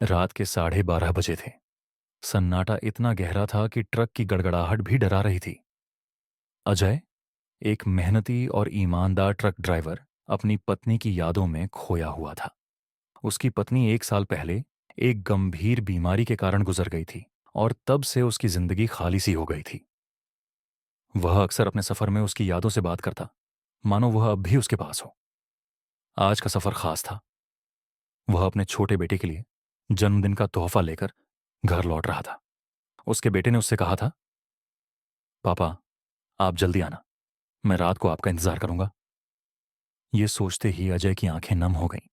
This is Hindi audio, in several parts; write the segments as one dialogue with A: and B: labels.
A: रात के 12:30 बजे थे। सन्नाटा इतना गहरा था कि ट्रक की गड़गड़ाहट भी डरा रही थी। अजय, एक मेहनती और ईमानदार ट्रक ड्राइवर, अपनी पत्नी की यादों में खोया हुआ था। उसकी पत्नी 1 साल पहले एक गंभीर बीमारी के कारण गुजर गई थी और तब से उसकी जिंदगी खाली सी हो गई थी। वह अक्सर अपने सफर में उसकी यादों से बात करता, मानो वह अब भी उसके पास हो। आज का सफर खास था। वह अपने छोटे बेटे के लिए जन्मदिन का तोहफा लेकर घर लौट रहा था। उसके बेटे ने उससे कहा था, पापा, आप जल्दी आना, मैं रात को आपका इंतजार करूंगा। ये सोचते ही अजय की आंखें नम हो गईं।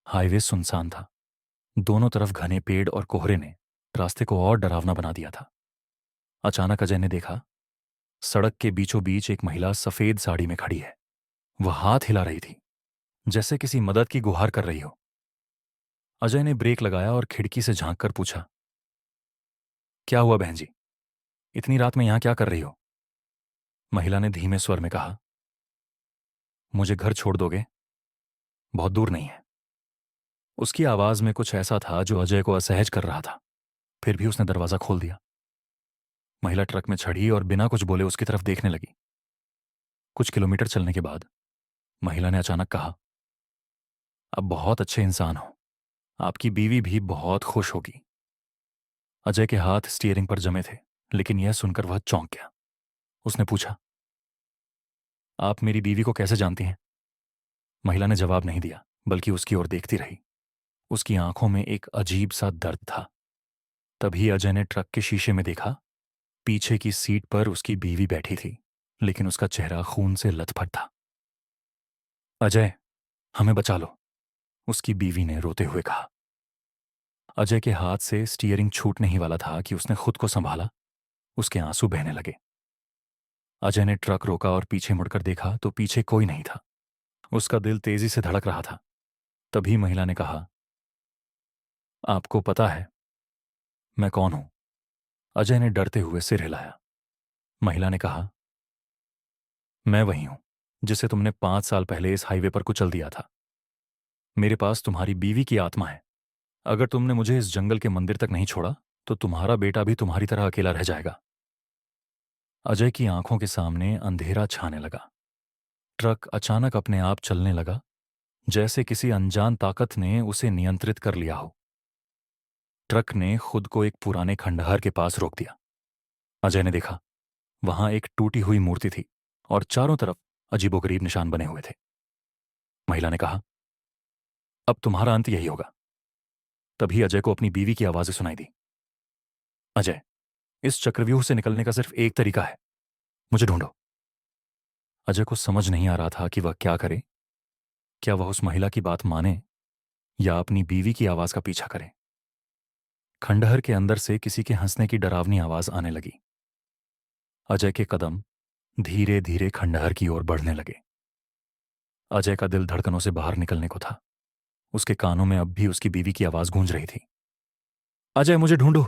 A: हाईवे सुनसान था। दोनों तरफ घने पेड़ और कोहरे ने रास्ते को और डरावना बना दिया था। अचानक अजय ने देखा, सड़क के बीचों बीच एक महिला सफेद साड़ी में खड़ी है। वह हाथ हिला रही थी, जैसे किसी मदद की गुहार कर रही हो। अजय ने ब्रेक लगाया और खिड़की से झांक कर पूछा, क्या हुआ बहन जी? इतनी रात में यहां क्या कर रही हो? महिला ने धीमे स्वर में कहा, मुझे घर छोड़ दोगे? बहुत दूर नहीं है। उसकी आवाज में कुछ ऐसा था जो अजय को असहज कर रहा था। फिर भी उसने दरवाजा खोल दिया। महिला ट्रक में चढ़ी और बिना कुछ बोले उसकी तरफ देखने लगी। कुछ किलोमीटर चलने के बाद महिला ने अचानक कहा, अब बहुत अच्छे इंसान हो, आपकी बीवी भी बहुत खुश होगी। अजय के हाथ स्टीयरिंग पर जमे थे, लेकिन यह सुनकर वह चौंक गया। उसने पूछा, आप मेरी बीवी को कैसे जानती हैं? महिला ने जवाब नहीं दिया, बल्कि उसकी ओर देखती रही। उसकी आंखों में एक अजीब सा दर्द था। तभी अजय ने ट्रक के शीशे में देखा। पीछे की सीट पर उसकी बीवी बैठी थी, लेकिन उसका चेहरा खून से लथपथ था। अजय, हमें बचा लो, उसकी बीवी ने रोते हुए कहा। अजय के हाथ से स्टीयरिंग छूटने ही वाला था कि उसने खुद को संभाला। उसके आंसू बहने लगे। अजय ने ट्रक रोका और पीछे मुड़कर देखा तो पीछे कोई नहीं था। उसका दिल तेजी से धड़क रहा था। तभी महिला ने कहा, आपको पता है मैं कौन हूं? अजय ने डरते हुए सिर हिलाया। महिला ने कहा, मैं वही हूं जिसे तुमने 5 साल पहले इस हाईवे पर कुचल दिया था। मेरे पास तुम्हारी बीवी की आत्मा है। अगर तुमने मुझे इस जंगल के मंदिर तक नहीं छोड़ा तो तुम्हारा बेटा भी तुम्हारी तरह अकेला रह जाएगा। अजय की आंखों के सामने अंधेरा छाने लगा। ट्रक अचानक अपने आप चलने लगा, जैसे किसी अनजान ताकत ने उसे नियंत्रित कर लिया हो। ट्रक ने खुद को एक पुराने खंडहर के पास रोक दिया। अजय ने देखा, वहां एक टूटी हुई मूर्ति थी और चारों तरफ अजीबोगरीब निशान बने हुए थे। महिला ने कहा, अब तुम्हारा अंत यही होगा। तभी अजय को अपनी बीवी की आवाज़ें सुनाई दी, अजय, इस चक्रव्यूह से निकलने का सिर्फ एक तरीका है, मुझे ढूंढो। अजय को समझ नहीं आ रहा था कि वह क्या करे। क्या वह उस महिला की बात माने या अपनी बीवी की आवाज का पीछा करे? खंडहर के अंदर से किसी के हंसने की डरावनी आवाज आने लगी। अजय के कदम धीरे धीरे खंडहर की ओर बढ़ने लगे। अजय का दिल धड़कनों से बाहर निकलने को था। उसके कानों में अब भी उसकी बीवी की आवाज गूंज रही थी, अजय, मुझे ढूंढो।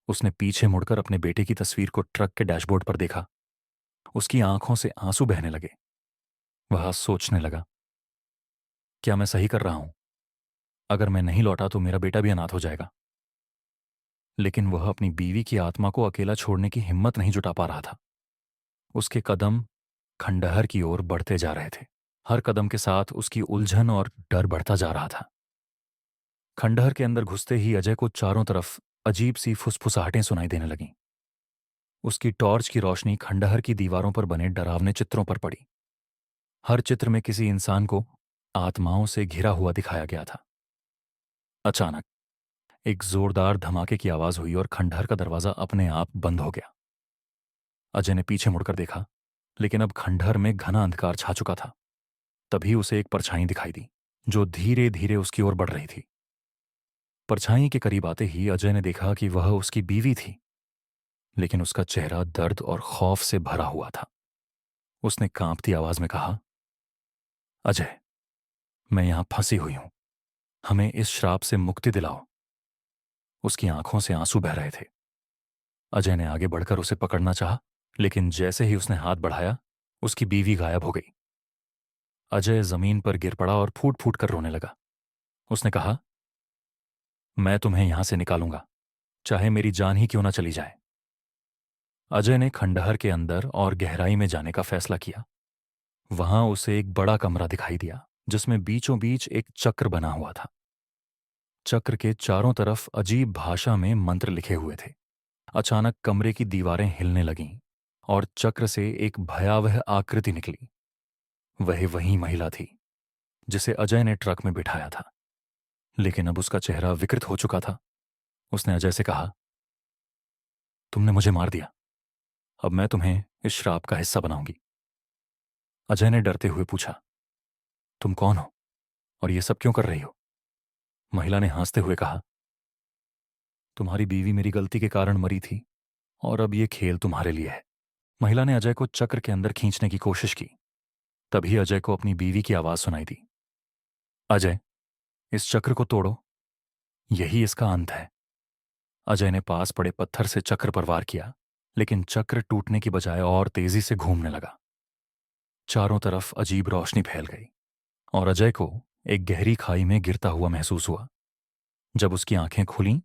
A: उसने पीछे मुड़कर अपने बेटे की तस्वीर को ट्रक के डैशबोर्ड पर देखा। उसकी आंखों से आंसू बहने लगे। वह सोचने लगा, क्या मैं सही कर रहा हूं? अगर मैं नहीं लौटा तो मेरा बेटा भी अनाथ हो जाएगा। लेकिन वह अपनी बीवी की आत्मा को अकेला छोड़ने की हिम्मत नहीं जुटा पा रहा था। उसके कदम खंडहर की ओर बढ़ते जा रहे थे। हर कदम के साथ उसकी उलझन और डर बढ़ता जा रहा था। खंडहर के अंदर घुसते ही अजय को चारों तरफ अजीब सी फुसफुसाहटें सुनाई देने लगीं। उसकी टॉर्च की रोशनी खंडहर की दीवारों पर बने डरावने चित्रों पर पड़ी। हर चित्र में किसी इंसान को आत्माओं से घिरा हुआ दिखाया गया था। अचानक एक जोरदार धमाके की आवाज हुई और खंडहर का दरवाजा अपने आप बंद हो गया। अजय ने पीछे मुड़कर देखा, लेकिन अब खंडहर में घना अंधकार छा चुका था। तभी उसे एक परछाई दिखाई दी, जो धीरे धीरे उसकी ओर बढ़ रही थी। परछाई के करीब आते ही अजय ने देखा कि वह उसकी बीवी थी, लेकिन उसका चेहरा दर्द और खौफ से भरा हुआ था। उसने कांपती आवाज में कहा, अजय, मैं यहां फंसी हुई हूं, हमें इस श्राप से मुक्ति दिलाओ। उसकी आंखों से आंसू बह रहे थे। अजय ने आगे बढ़कर उसे पकड़ना चाहा, लेकिन जैसे ही उसने हाथ बढ़ाया, उसकी बीवी गायब हो गई। अजय जमीन पर गिर पड़ा और फूट फूट कर रोने लगा। उसने कहा, मैं तुम्हें यहां से निकालूंगा, चाहे मेरी जान ही क्यों ना चली जाए। अजय ने खंडहर के अंदर और गहराई में जाने का फैसला किया। वहां उसे एक बड़ा कमरा दिखाई दिया जिसमें बीचों बीच एक चक्र बना हुआ था। चक्र के चारों तरफ अजीब भाषा में मंत्र लिखे हुए थे। अचानक कमरे की दीवारें हिलने लगीं और चक्र से एक भयावह आकृति निकली। वह वही महिला थी जिसे अजय ने ट्रक में बिठाया था, लेकिन अब उसका चेहरा विकृत हो चुका था। उसने अजय से कहा, तुमने मुझे मार दिया, अब मैं तुम्हें इस श्राप का हिस्सा बनाऊंगी। अजय ने डरते हुए पूछा, तुम कौन हो और ये सब क्यों कर रही हो? महिला ने हंसते हुए कहा, तुम्हारी बीवी मेरी गलती के कारण मरी थी और अब ये खेल तुम्हारे लिए है। महिला ने अजय को चक्र के अंदर खींचने की कोशिश की। तभी अजय को अपनी बीवी की आवाज सुनाई दी, अजय, इस चक्र को तोड़ो, यही इसका अंत है। अजय ने पास पड़े पत्थर से चक्र पर वार किया, लेकिन चक्र टूटने की बजाय और तेजी से घूमने लगा। चारों तरफ अजीब रोशनी फैल गई और अजय को एक गहरी खाई में गिरता हुआ महसूस हुआ। जब उसकी आंखें खुलीं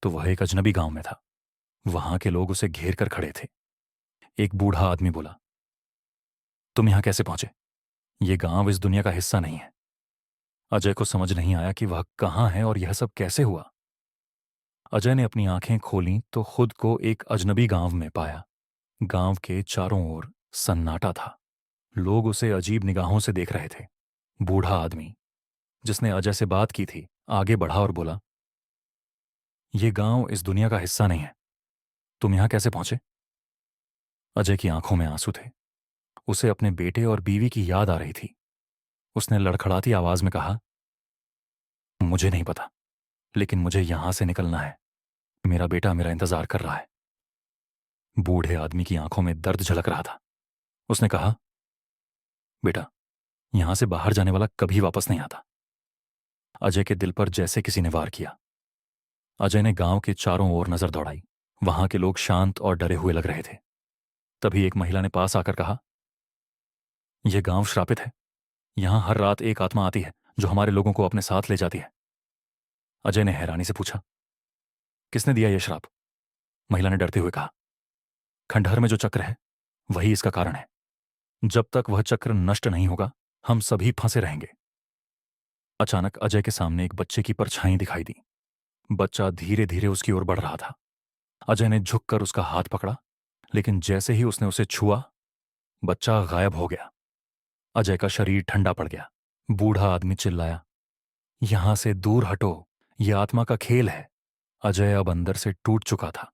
A: तो वह एक अजनबी गांव में था। वहां के लोग उसे घेर कर खड़े थे। एक बूढ़ा आदमी बोला, तुम यहां कैसे पहुंचे? ये गांव इस दुनिया का हिस्सा नहीं है। अजय को समझ नहीं आया कि वह कहाँ है और यह सब कैसे हुआ। अजय ने अपनी आंखें खोलीं तो खुद को एक अजनबी गांव में पाया। गांव के चारों ओर सन्नाटा था। लोग उसे अजीब निगाहों से देख रहे थे। बूढ़ा आदमी, जिसने अजय से बात की थी, आगे बढ़ा और बोला, ये गांव इस दुनिया का हिस्सा नहीं है। तुम यहां कैसे पहुंचे? अजय की आंखों में आंसू थे। उसे अपने बेटे और बीवी की याद आ रही थी। उसने लड़खड़ाती आवाज में कहा, मुझे नहीं पता, लेकिन मुझे यहां से निकलना है। मेरा बेटा मेरा इंतजार कर रहा है। बूढ़े आदमी की आंखों में दर्द झलक रहा था। उसने कहा, बेटा, यहां से बाहर जाने वाला कभी वापस नहीं आता। अजय के दिल पर जैसे किसी ने वार किया। अजय ने गांव के चारों ओर नजर दौड़ाई। वहां के लोग शांत और डरे हुए लग रहे थे। तभी एक महिला ने पास आकर कहा, यह गांव श्रापित है। यहां हर रात एक आत्मा आती है जो हमारे लोगों को अपने साथ ले जाती है। अजय ने हैरानी से पूछा, किसने दिया यह श्राप? महिला ने डरते हुए कहा, खंडहर में जो चक्र है वही इसका कारण है। जब तक वह चक्र नष्ट नहीं होगा हम सभी फंसे रहेंगे। अचानक अजय के सामने एक बच्चे की परछाई दिखाई दी। बच्चा धीरे धीरे उसकी ओर बढ़ रहा था। अजय ने झुककर उसका हाथ पकड़ा, लेकिन जैसे ही उसने उसे छुआ, बच्चा गायब हो गया। अजय का शरीर ठंडा पड़ गया। बूढ़ा आदमी चिल्लाया, यहां से दूर हटो, यह आत्मा का खेल है। अजय अब अंदर से टूट चुका था।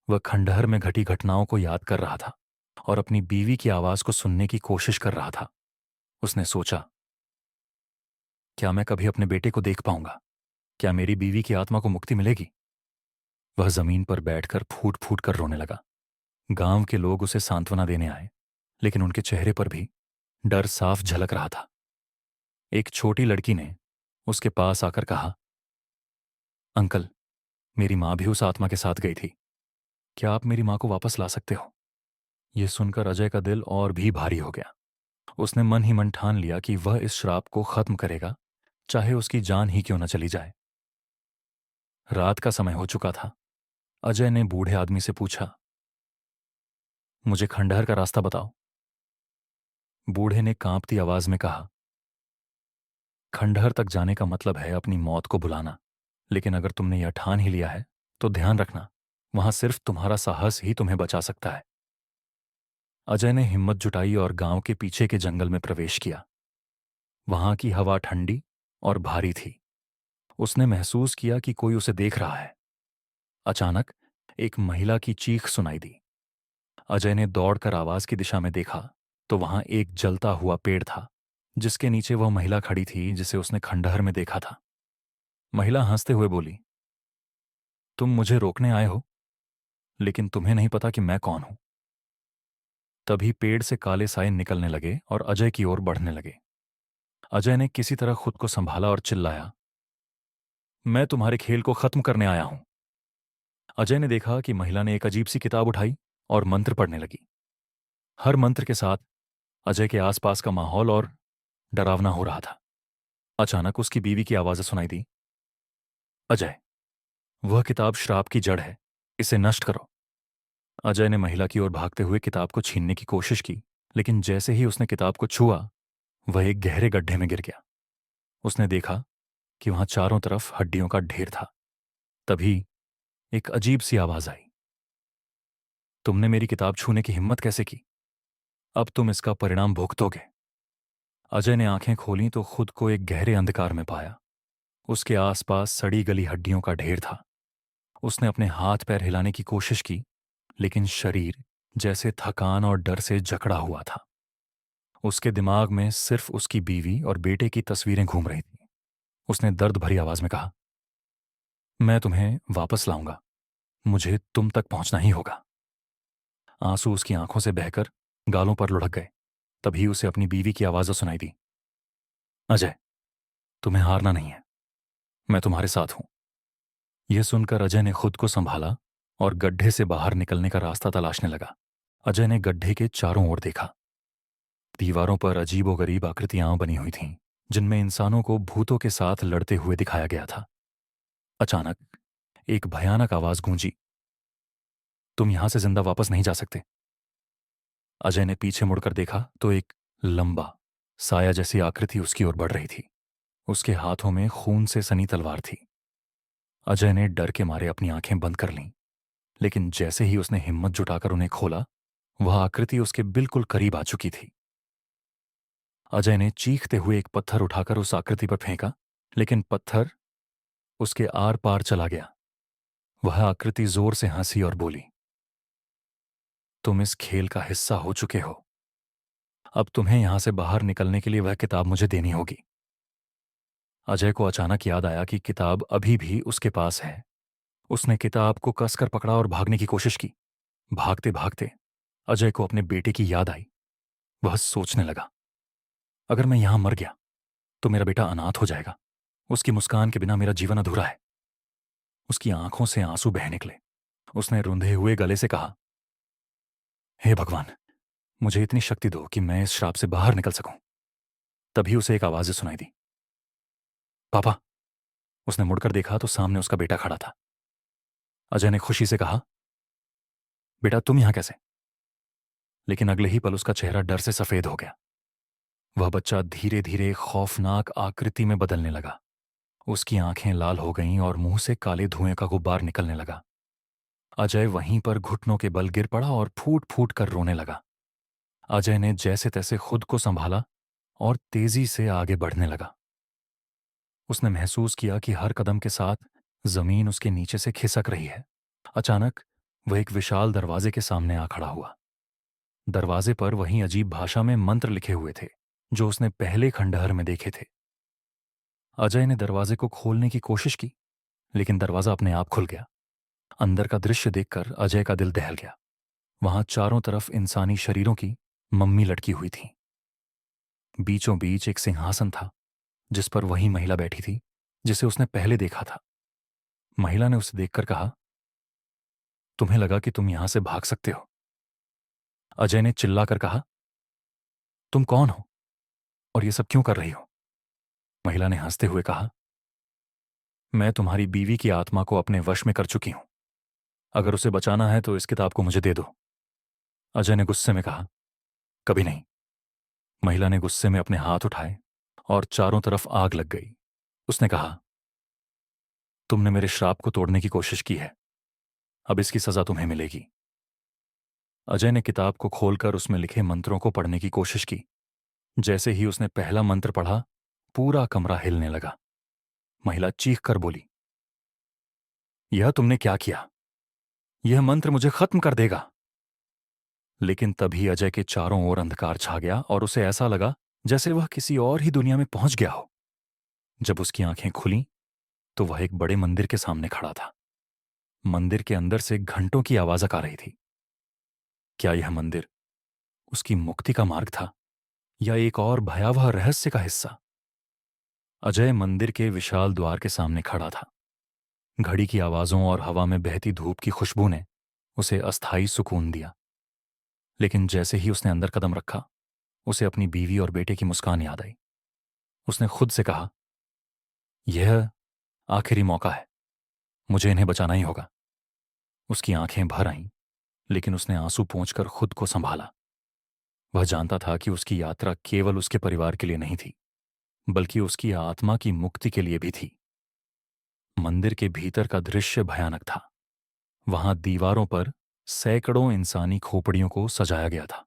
A: वह खंडहर में घटी घटनाओं को याद कर रहा था और अपनी बीवी की आवाज को सुनने की कोशिश कर रहा था। उसने सोचा, क्या मैं कभी अपने बेटे को देख पाऊंगा? क्या मेरी बीवी की आत्मा को मुक्ति मिलेगी? वह जमीन पर बैठकर फूट फूट कर रोने लगा। गांव के लोग उसे सांत्वना देने आए, लेकिन उनके चेहरे पर भी डर साफ झलक रहा था। एक छोटी लड़की ने उसके पास आकर कहा, अंकल, मेरी मां भी उस आत्मा के साथ गई थी। क्या आप मेरी मां को वापस ला सकते हो? यह सुनकर अजय का दिल और भी भारी हो गया। उसने मन ही मन ठान लिया कि वह इस श्राप को खत्म करेगा, चाहे उसकी जान ही क्यों न चली जाए। रात का समय हो चुका था। अजय ने बूढ़े आदमी से पूछा, मुझे खंडहर का रास्ता बताओ। बूढ़े ने कांपती आवाज में कहा, खंडहर तक जाने का मतलब है अपनी मौत को बुलाना। लेकिन अगर तुमने यह ठान ही लिया है तो ध्यान रखना, वहां सिर्फ तुम्हारा साहस ही तुम्हें बचा सकता है। अजय ने हिम्मत जुटाई और गांव के पीछे के जंगल में प्रवेश किया। वहां की हवा ठंडी और भारी थी। उसने महसूस किया कि कोई उसे देख रहा है। अचानक एक महिला की चीख सुनाई दी। अजय ने दौड़कर आवाज की दिशा में देखा तो वहां एक जलता हुआ पेड़ था, जिसके नीचे वह महिला खड़ी थी जिसे उसने खंडहर में देखा था। महिला हंसते हुए बोली, तुम मुझे रोकने आए हो, लेकिन तुम्हें नहीं पता कि मैं कौन हूं। तभी पेड़ से काले साए निकलने लगे और अजय की ओर बढ़ने लगे। अजय ने किसी तरह खुद को संभाला और चिल्लाया, मैं तुम्हारे खेल को खत्म करने आया हूं। अजय ने देखा कि महिला ने एक अजीब सी किताब उठाई और मंत्र पढ़ने लगी। हर मंत्र के साथ अजय के आसपास का माहौल और डरावना हो रहा था। अचानक उसकी बीवी की आवाज सुनाई दी, अजय, वह किताब श्राप की जड़ है, इसे नष्ट करो। अजय ने महिला की ओर भागते हुए किताब को छीनने की कोशिश की, लेकिन जैसे ही उसने किताब को छुआ, वह एक गहरे गड्ढे में गिर गया। उसने देखा कि वहां चारों तरफ हड्डियों का ढेर था। तभी एक अजीब सी आवाज आई, तुमने मेरी किताब छूने की हिम्मत कैसे की? अब तुम इसका परिणाम भुगतोगे। अजय ने आंखें खोलीं तो खुद को एक गहरे अंधकार में पाया। उसके आसपास सड़ी गली हड्डियों का ढेर था। उसने अपने हाथ पैर हिलाने की कोशिश की, लेकिन शरीर जैसे थकान और डर से जकड़ा हुआ था। उसके दिमाग में सिर्फ उसकी बीवी और बेटे की तस्वीरें घूम रही थीं। उसने दर्द भरी आवाज में कहा, मैं तुम्हें वापस लाऊंगा, मुझे तुम तक पहुंचना ही होगा। आंसू उसकी आंखों से बहकर गालों पर लुढ़क गए। तभी उसे अपनी बीवी की आवाज सुनाई दी, अजय, तुम्हें हारना नहीं है, मैं तुम्हारे साथ हूं। यह सुनकर अजय ने खुद को संभाला और गड्ढे से बाहर निकलने का रास्ता तलाशने लगा। अजय ने गड्ढे के चारों ओर देखा। दीवारों पर अजीबोगरीब आकृतियां बनी हुई थीं, जिनमें इंसानों को भूतों के साथ लड़ते हुए दिखाया गया था। अचानक एक भयानक आवाज गूंजी, तुम यहां से जिंदा वापस नहीं जा सकते। अजय ने पीछे मुड़कर देखा तो एक लंबा साया जैसी आकृति उसकी ओर बढ़ रही थी। उसके हाथों में खून से सनी तलवार थी। अजय ने डर के मारे अपनी आंखें बंद कर लीं, लेकिन जैसे ही उसने हिम्मत जुटाकर उन्हें खोला, वह आकृति उसके बिल्कुल करीब आ चुकी थी। अजय ने चीखते हुए एक पत्थर उठाकर उस आकृति पर फेंका, लेकिन पत्थर उसके आर पार चला गया। वह आकृति जोर से हंसी और बोली, तुम इस खेल का हिस्सा हो चुके हो। अब तुम्हें यहां से बाहर निकलने के लिए वह किताब मुझे देनी होगी। अजय को अचानक याद आया कि किताब अभी भी उसके पास है। उसने किताब को कसकर पकड़ा और भागने की कोशिश की। भागते भागते अजय को अपने बेटे की याद आई। वह सोचने लगा, अगर मैं यहां मर गया तो मेरा बेटा अनाथ हो जाएगा। उसकी मुस्कान के बिना मेरा जीवन अधूरा है। उसकी आंखों से आंसू बह निकले। उसने रुंधे हुए गले से कहा, हे भगवान, मुझे इतनी शक्ति दो कि मैं इस श्राप से बाहर निकल सकूं। तभी उसे एक आवाज सुनाई दी, पापा। उसने मुड़कर देखा तो सामने उसका बेटा खड़ा था। अजय ने खुशी से कहा, बेटा तुम यहां कैसे? लेकिन अगले ही पल उसका चेहरा डर से सफेद हो गया। वह बच्चा धीरे धीरे खौफनाक आकृति में बदलने लगा। उसकी आंखें लाल हो गईं और मुंह से काले धुएं का गुब्बार निकलने लगा। अजय वहीं पर घुटनों के बल गिर पड़ा और फूट फूट कर रोने लगा। अजय ने जैसे तैसे खुद को संभाला और तेजी से आगे बढ़ने लगा। उसने महसूस किया कि हर कदम के साथ जमीन उसके नीचे से खिसक रही है। अचानक वह एक विशाल दरवाजे के सामने आ खड़ा हुआ। दरवाजे पर वहीं अजीब भाषा में मंत्र लिखे हुए थे, जो उसने पहले खंडहर में देखे थे। अजय ने दरवाजे को खोलने की कोशिश की, लेकिन दरवाजा अपने आप खुल गया। अंदर का दृश्य देखकर अजय का दिल दहल गया। वहां चारों तरफ इंसानी शरीरों की मम्मी लटकी हुई थी। बीचों बीच एक सिंहासन था, जिस पर वही महिला बैठी थी जिसे उसने पहले देखा था। महिला ने उसे देखकर कहा, तुम्हें लगा कि तुम यहां से भाग सकते हो? अजय ने चिल्लाकर कहा, तुम कौन हो और ये सब क्यों कर रही हो? महिला ने हंसते हुए कहा, मैं तुम्हारी बीवी की आत्मा को अपने वश में कर चुकी हूं। अगर उसे बचाना है तो इस किताब को मुझे दे दो। अजय ने गुस्से में कहा, कभी नहीं। महिला ने गुस्से में अपने हाथ उठाए और चारों तरफ आग लग गई। उसने कहा, तुमने मेरे श्राप को तोड़ने की कोशिश की है, अब इसकी सजा तुम्हें मिलेगी। अजय ने किताब को खोलकर उसमें लिखे मंत्रों को पढ़ने की कोशिश की। जैसे ही उसने पहला मंत्र पढ़ा, पूरा कमरा हिलने लगा। महिला चीख कर बोली, यह तुमने क्या किया? यह मंत्र मुझे खत्म कर देगा। लेकिन तभी अजय के चारों ओर अंधकार छा गया और उसे ऐसा लगा जैसे वह किसी और ही दुनिया में पहुंच गया हो। जब उसकी आंखें खुलीं, तो वह एक बड़े मंदिर के सामने खड़ा था। मंदिर के अंदर से घंटों की आवाज आ रही थी। क्या यह मंदिर उसकी मुक्ति का मार्ग था या एक और भयावह रहस्य का हिस्सा? अजय मंदिर के विशाल द्वार के सामने खड़ा था। घड़ी की आवाजों और हवा में बहती धूप की खुशबू ने उसे अस्थायी सुकून दिया। लेकिन जैसे ही उसने अंदर कदम रखा, उसे अपनी बीवी और बेटे की मुस्कान याद आई। उसने खुद से कहा, यह आखिरी मौका है, मुझे इन्हें बचाना ही होगा। उसकी आंखें भर आईं, लेकिन उसने आंसू पोंछकर खुद को संभाला। वह जानता था कि उसकी यात्रा केवल उसके परिवार के लिए नहीं थी, बल्कि उसकी आत्मा की मुक्ति के लिए भी थी। मंदिर के भीतर का दृश्य भयानक था। वहां दीवारों पर सैकड़ों इंसानी खोपड़ियों को सजाया गया था।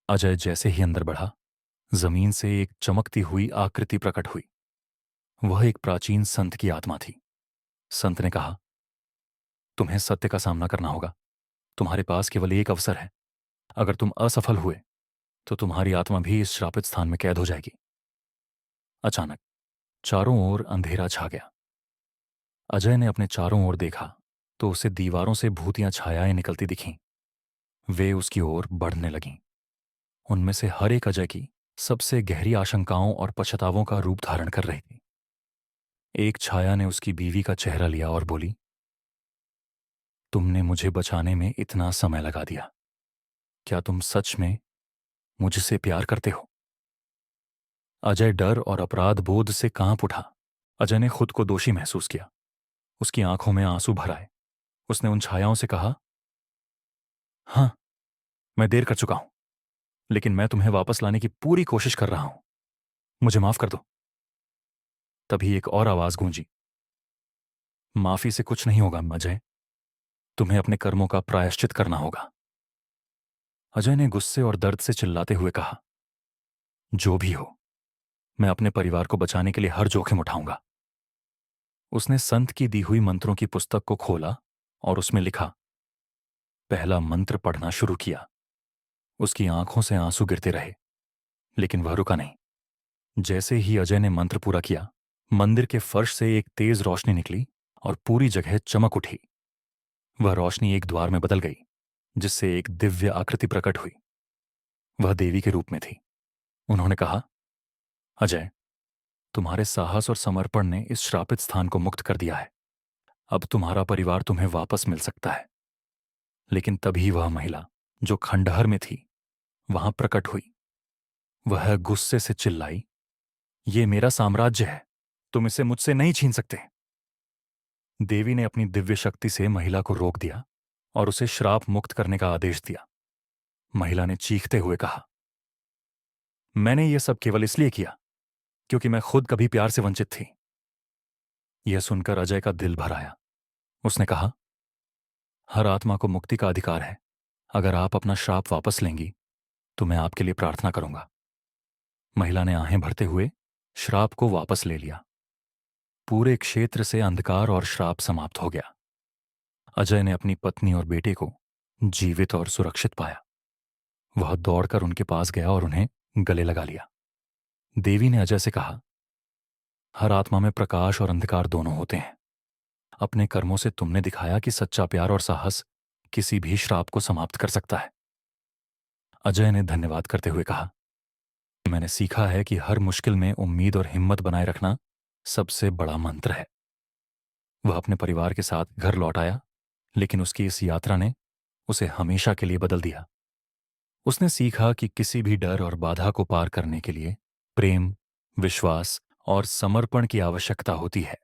A: अजय जैसे ही अंदर बढ़ा, जमीन से एक चमकती हुई आकृति प्रकट हुई। वह एक प्राचीन संत की आत्मा थी। संत ने कहा, तुम्हें सत्य का सामना करना होगा। तुम्हारे पास केवल एक अवसर है। अगर तुम असफल हुए तो तुम्हारी आत्मा भी इस श्रापित स्थान में कैद हो जाएगी। अचानक चारों ओर अंधेरा छा गया। अजय ने अपने चारों ओर देखा तो उसे दीवारों से भूतियां छायाएं निकलती दिखीं। वे उसकी ओर बढ़ने लगीं। उनमें से हर एक अजय की सबसे गहरी आशंकाओं और पछतावों का रूप धारण कर रही थी। एक छाया ने उसकी बीवी का चेहरा लिया और बोली, तुमने मुझे बचाने में इतना समय लगा दिया। क्या तुम सच में मुझसे प्यार करते हो? अजय डर और अपराध बोध से कांप उठा। अजय ने खुद को दोषी महसूस किया। उसकी आंखों में आंसू भर आए। उसने उन छायाओं से कहा, हाँ, मैं देर कर चुका हूं, लेकिन मैं तुम्हें वापस लाने की पूरी कोशिश कर रहा हूं। मुझे माफ कर दो। तभी एक और आवाज गूंजी, माफी से कुछ नहीं होगा अजय, तुम्हें अपने कर्मों का प्रायश्चित करना होगा। अजय ने गुस्से और दर्द से चिल्लाते हुए कहा, जो भी हो, मैं अपने परिवार को बचाने के लिए हर जोखिम उठाऊंगा। उसने संत की दी हुई मंत्रों की पुस्तक को खोला और उसमें लिखा, पहला मंत्र पढ़ना शुरू किया। उसकी आंखों से आंसू गिरते रहे, लेकिन वह रुका नहीं। जैसे ही अजय ने मंत्र पूरा किया, मंदिर के फर्श से एक तेज रोशनी निकली और पूरी जगह चमक उठी। वह रोशनी एक द्वार में बदल गई, जिससे एक दिव्य आकृति प्रकट हुई। वह देवी के रूप में थी। उन्होंने कहा, अजय, तुम्हारे साहस और समर्पण ने इस श्रापित स्थान को मुक्त कर दिया है। अब तुम्हारा परिवार तुम्हें वापस मिल सकता है। लेकिन तभी वह महिला जो खंडहर में थी वहां प्रकट हुई। वह गुस्से से चिल्लाई, ये मेरा साम्राज्य है, तुम इसे मुझसे नहीं छीन सकते। देवी ने अपनी दिव्य शक्ति से महिला को रोक दिया और उसे श्राप मुक्त करने का आदेश दिया। महिला ने चीखते हुए कहा, मैंने यह सब केवल इसलिए किया क्योंकि मैं खुद कभी प्यार से वंचित थी। यह सुनकर अजय का दिल भर आया। उसने कहा, हर आत्मा को मुक्ति का अधिकार है। अगर आप अपना श्राप वापस लेंगी तो मैं आपके लिए प्रार्थना करूंगा। महिला ने आहें भरते हुए श्राप को वापस ले लिया। पूरे क्षेत्र से अंधकार और श्राप समाप्त हो गया। अजय ने अपनी पत्नी और बेटे को जीवित और सुरक्षित पाया। वह दौड़कर उनके पास गया और उन्हें गले लगा लिया। देवी ने अजय से कहा, हर आत्मा में प्रकाश और अंधकार दोनों होते हैं। अपने कर्मों से तुमने दिखाया कि सच्चा प्यार और साहस किसी भी श्राप को समाप्त कर सकता है। अजय ने धन्यवाद करते हुए कहा, मैंने सीखा है कि हर मुश्किल में उम्मीद और हिम्मत बनाए रखना सबसे बड़ा मंत्र है। वह अपने परिवार के साथ घर लौट आया, लेकिन उसकी इस यात्रा ने उसे हमेशा के लिए बदल दिया। उसने सीखा कि किसी भी डर और बाधा को पार करने के लिए प्रेम, विश्वास और समर्पण की आवश्यकता होती है।